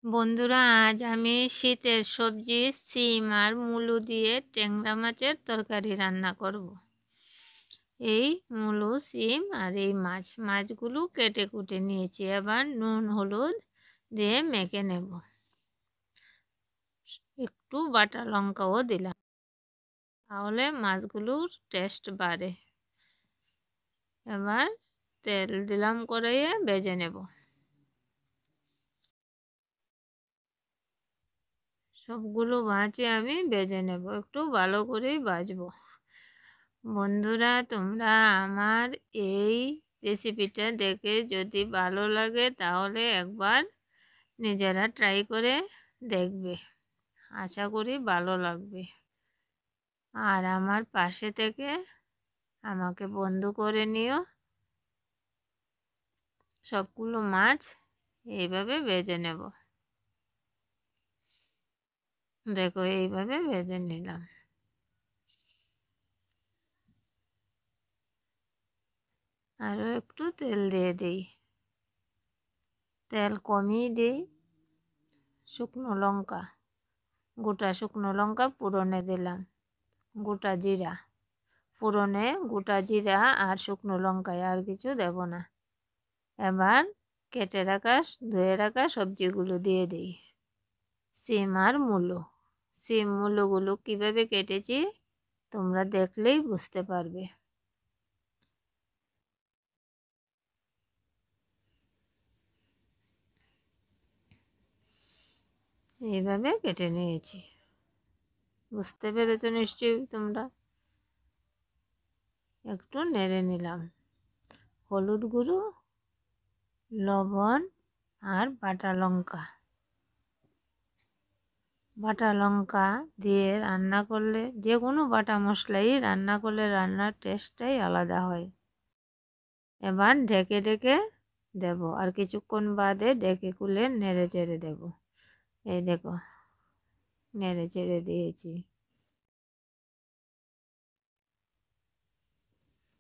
বন্ধুরা, আজ আমি শীতের সবজি সিম আর মূলো দিয়ে ট্যাংরা মাছের তরকারি রান্না করব। এই মূলো, সিম আর এই মাছগুলো কেটে কুটে নিয়েছি। এবার নুন হলুদ দিয়ে মেখে নেব। একটু বাটা লঙ্কাও দিলাম, তাহলে মাছগুলোর টেস্ট বাড়ে। এবার তেল দিলাম, কড়াইয়ে ভেজে নেব। সবগুলো মাছই আমি ভেজে নেব, একটু ভালো করেই ভাজবো। বন্ধুরা, তোমরা আমার এই রেসিপিটা দেখে যদি ভালো লাগে তাহলে একবার নিজেরা ট্রাই করে দেখবে। আশা করি ভালো লাগবে। আর আমার পাশে থেকে আমাকে বন্ধু করে নিও। সবগুলো মাছ এইভাবে ভেজে নেব। দেখো, এইভাবে ভেজে নিলাম। আরও একটু তেল দিয়ে দিই, তেল কমিয়ে দিই। শুকনো লঙ্কা, গোটা শুকনো লঙ্কা ফোড়নে দিলাম। গোটা জিরা ফোড়নে, গোটা জিরা আর শুকনো লঙ্কায়, আর কিছু দেব না। এবার কেটে রাখা, ধুয়ে রাখা সবজিগুলো দিয়ে দিই। সিম আর মূলো, সিম মূলোগুলো কীভাবে কেটেছি তোমরা দেখলেই বুঝতে পারবে। এইভাবে কেটে নিয়েছি, বুঝতে পেরেছো নিশ্চয়ই তোমরা। একটু নেড়ে নিলাম। হলুদ গুঁড়ো, লবণ আর বাটা লঙ্কা। বাটা লঙ্কা দিয়ে রান্না করলে, যে কোনো বাটা মশলাই রান্না করলে রান্নার টেস্টটাই আলাদা হয়। এবার ঢেকে ঢেকে দেব, আর কিছুক্ষণ বাদে ঢেকে খুলে নেড়ে চেড়ে দেব। এই দেখো, নেড়ে চেড়ে দিয়েছি।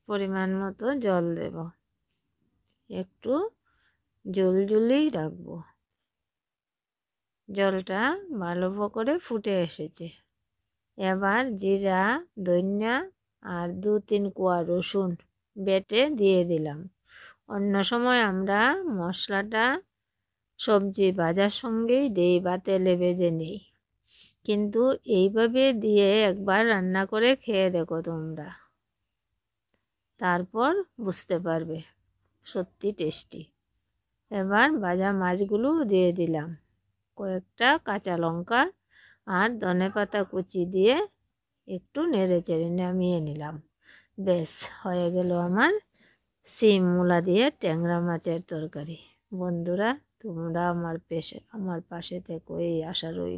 পরিমাণ মতো জল দেব, একটু জলজলেই রাখবো। জলটা ভালো করে ফুটে এসেছে। এবার জিরা, ধনিয়া আর 2-3 কোয়া রসুন বেটে দিয়ে দিলাম। অন্য সময় আমরা মশলাটা সবজি ভাজার সঙ্গেই দিই বা তেলে ভেজে নিই, কিন্তু এইভাবে দিয়ে একবার রান্না করে খেয়ে দেখো তোমরা, তারপর বুঝতে পারবে সত্যি টেস্টি। এবার ভাজা মাছগুলো দিয়ে দিলাম, কয়েকটা কাঁচা লঙ্কা আর ধনেপাতা কুচি দিয়ে একটু নেড়ে চেড়ে নামিয়ে নিলাম। বেশ, হয়ে গেল আমার সিম মূলা দিয়ে ট্যাংরা মাছের তরকারি। বন্ধুরা, তোমরা আমার পাশে থেকো, এই আশা রইল।